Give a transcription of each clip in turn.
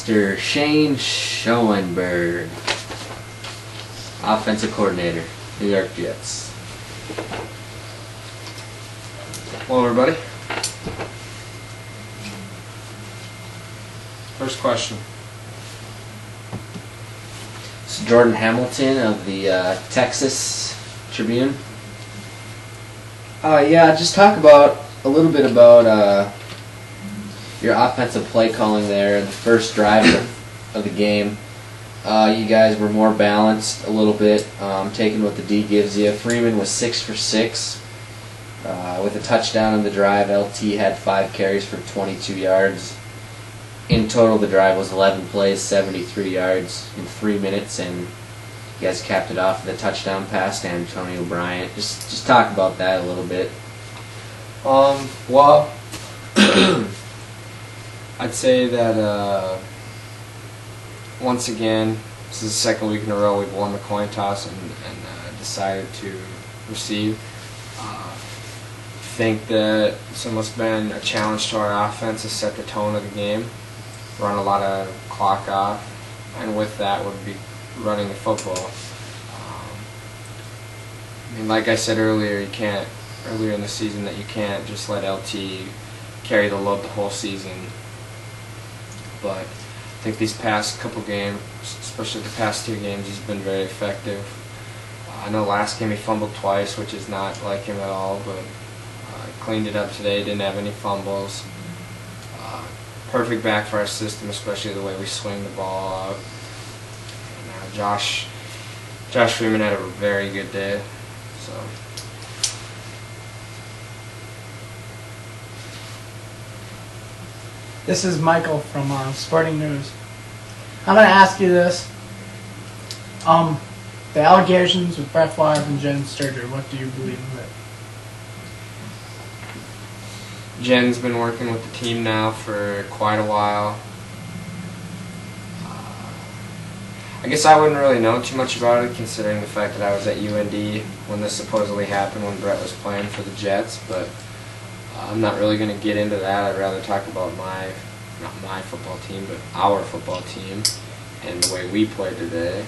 Mr. Shane Schoenberg, offensive coordinator, New York Jets. Hello, everybody. First question. It's Jordan Hamilton of the Texas Tribune. Just talk about a little bit about your offensive play calling there. The first drive of the game, you guys were more balanced a little bit, taking what the D gives you. Freeman was 6 for 6 with a touchdown on the drive. LT had 5 carries for 22 yards. In total, the drive was 11 plays, 73 yards in 3 minutes, and you guys capped it off with a touchdown pass to Antonio Bryant. Just talk about that a little bit. Well, I'd say that once again, this is the second week in a row we've won the coin toss and decided to receive. I think that it's almost been a challenge to our offense to set the tone of the game, run a lot of clock off, and with that would be running the football. Like I said earlier, earlier in the season, that you can't just let LT carry the load the whole season. But I think these past couple games, especially the past 2 games, he's been very effective. I know last game he fumbled twice, which is not like him at all, but cleaned it up today, didn't have any fumbles. Perfect back for our system, especially the way we swing the ball out. And, Josh Freeman had a very good day. So. This is Michael from Sporting News. I'm going to ask you this. The allegations with Brett Favre and Jen Sturger, what do you believe of it? Jen's been working with the team now for quite a while. I guess I wouldn't really know too much about it, considering the fact that I was at UND when this supposedly happened, when Brett was playing for the Jets, but I'm not really going to get into that. I'd rather talk about not my football team, but our football team and the way we played today.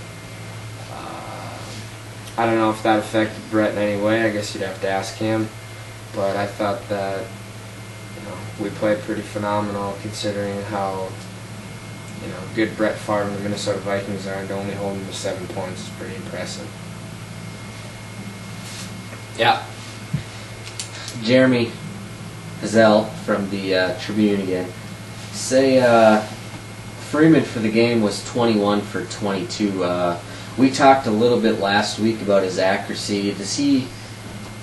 I don't know if that affected Brett in any way. I guess you'd have to ask him. But I thought that we played pretty phenomenal, considering how good Brett Favre and the Minnesota Vikings are, and to only hold them to 7 points is pretty impressive. Yeah. Jeremy Hazel from the Tribune again. Say Freeman for the game was 21 for 22. We talked a little bit last week about his accuracy. Does he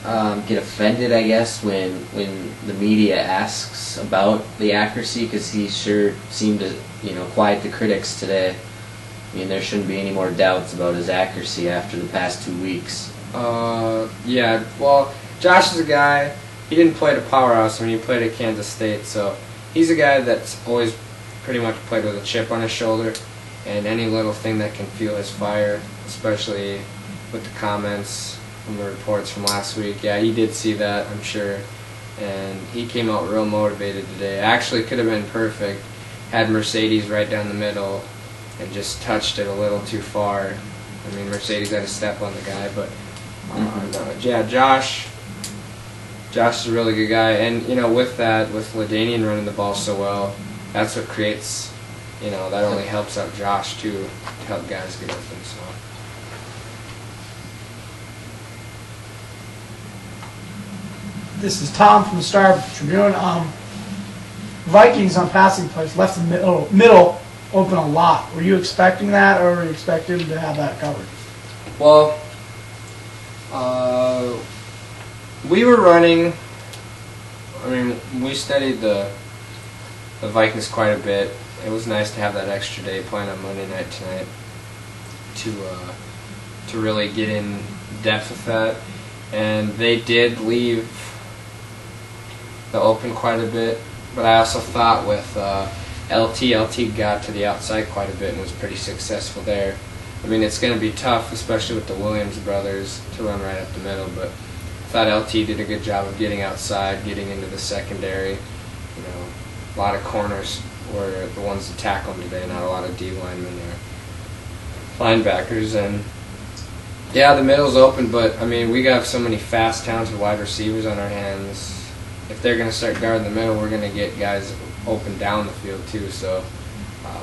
get offended, I guess, when the media asks about the accuracy? Because he sure seemed to quiet the critics today. There shouldn't be any more doubts about his accuracy after the past 2 weeks. Yeah, well, Josh is a guy, he didn't play at a powerhouse. He played at Kansas State, so he's a guy that's always pretty much played with a chip on his shoulder, and any little thing that can fuel his fire, especially with the comments from the reports from last week. Yeah, he did see that, I'm sure, and he came out real motivated today. Actually, could have been perfect, had Mercedes right down the middle and just touched it a little too far. Mercedes had a step on the guy, but yeah, Josh is a really good guy, and with that, with LaDainian running the ball so well, that's what creates, that only helps out Josh too, to help guys get open. So. This is Tom from the Star Tribune. Vikings on passing plays left the middle open a lot. Were you expecting that, or were you expecting to have that covered? Well, we were running. We studied the Vikings quite a bit. It was nice to have that extra day playing on Monday night tonight to really get in depth with that. And they did leave the open quite a bit, but I also thought with LT got to the outside quite a bit and was pretty successful there. It's going to be tough, especially with the Williams brothers, to run right up the middle, but I thought LT did a good job of getting outside, getting into the secondary. A lot of corners were the ones to tackle him today, not a lot of D linemen or linebackers. And yeah, the middle's open, but I mean, we got so many fast, talented wide receivers on our hands. If they're going to start guarding the middle, we're going to get guys open down the field too. So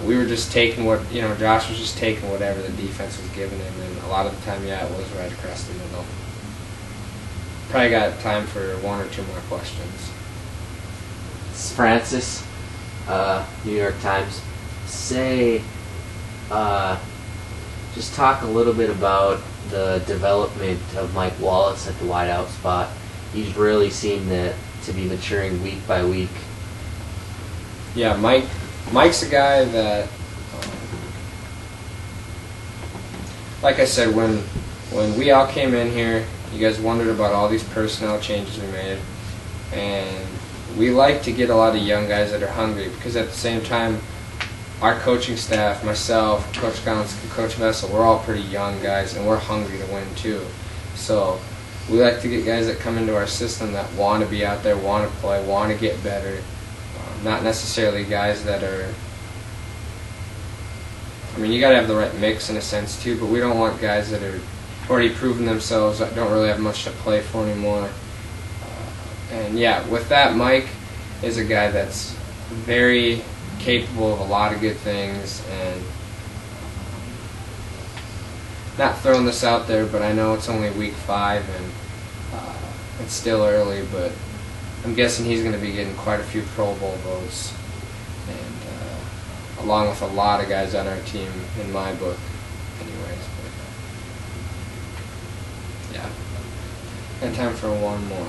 we were just taking what, Josh was just taking whatever the defense was giving him, and a lot of the time, yeah, it was right across the middle. Probably got time for one or two more questions. Francis, New York Times. Just talk a little bit about the development of Mike Wallace at the wideout spot. He's really seemed to be maturing week by week. Yeah, Mike's a guy that, like I said, when we all came in here, you guys wondered about all these personnel changes we made, and we like to get a lot of young guys that are hungry, because at the same time, our coaching staff, myself, Coach Gonski, Coach Vessel, we're all pretty young guys, and we're hungry to win too. So we like to get guys that come into our system that want to be out there, want to play, want to get better. Not necessarily guys that are, I mean, you got to have the right mix in a sense too, but we don't want guys that are already proven themselves, that don't really have much to play for anymore. And yeah, with that, Mike is a guy that's very capable of a lot of good things, and not throwing this out there, but I know it's only week 5 and it's still early, but I'm guessing he's going to be getting quite a few Pro Bowl votes, and along with a lot of guys on our team in my book anyways. But yeah, got time for one more.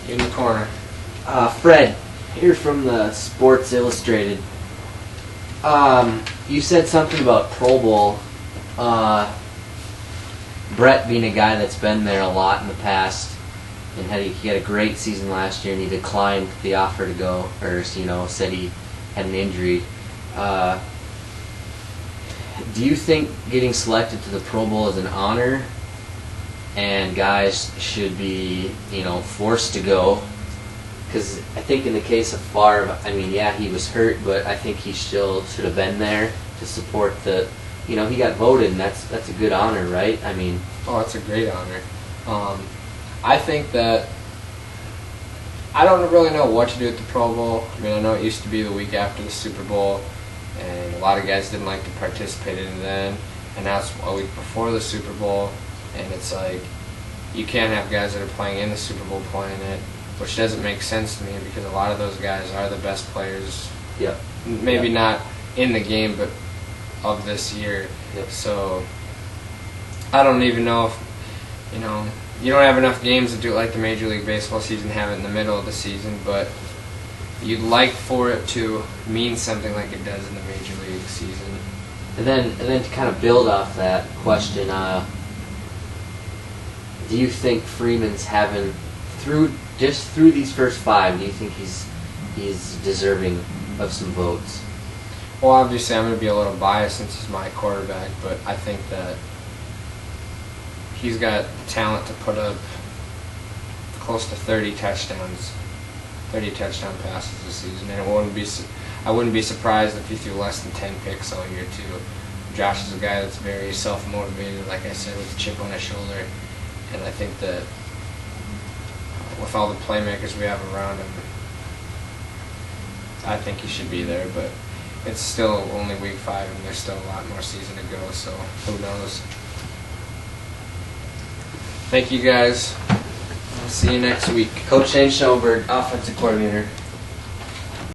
In the corner. Fred, here from the Sports Illustrated. You said something about Pro Bowl. Brett being a guy that's been there a lot in the past, and he had a great season last year, and he declined the offer to go, or said he had an injury. Do you think getting selected to the Pro Bowl is an honor, and guys should be forced to go? Because I think in the case of Favre, I mean, yeah, he was hurt, but I think he still should have been there to support the. He got voted, and that's a good honor, right? I mean, it's a great honor. I think that I don't really know what to do at the Pro Bowl. I mean, I know it used to be the week after the Super Bowl, and a lot of guys didn't like to participate in it then. And now it's a week before the Super Bowl, and it's like you can't have guys that are playing in the Super Bowl playing it, which doesn't make sense to me, because a lot of those guys are the best players. Yep. Maybe not in the game, but of this year. Yep. So I don't even know if you don't have enough games to do it like the Major League Baseball season, have it in the middle of the season, but you'd like for it to mean something like it does in the Major League season. And then to kind of build off that question, do you think Freeman's having through these first 5? Do you think he's deserving of some votes? Well, obviously, I'm going to be a little biased since he's my quarterback, but I think that he's got the talent to put up close to 30 touchdown passes this season, and I wouldn't be surprised if he threw less than 10 picks all year too. Josh is a guy that's very self-motivated, like I said, with a chip on his shoulder, and I think that with all the playmakers we have around him, I think he should be there, but it's still only week 5, and there's still a lot more season to go, so who knows. Thank you, guys. I'll see you next week. Coach Shane Schoenberg, offensive coordinator.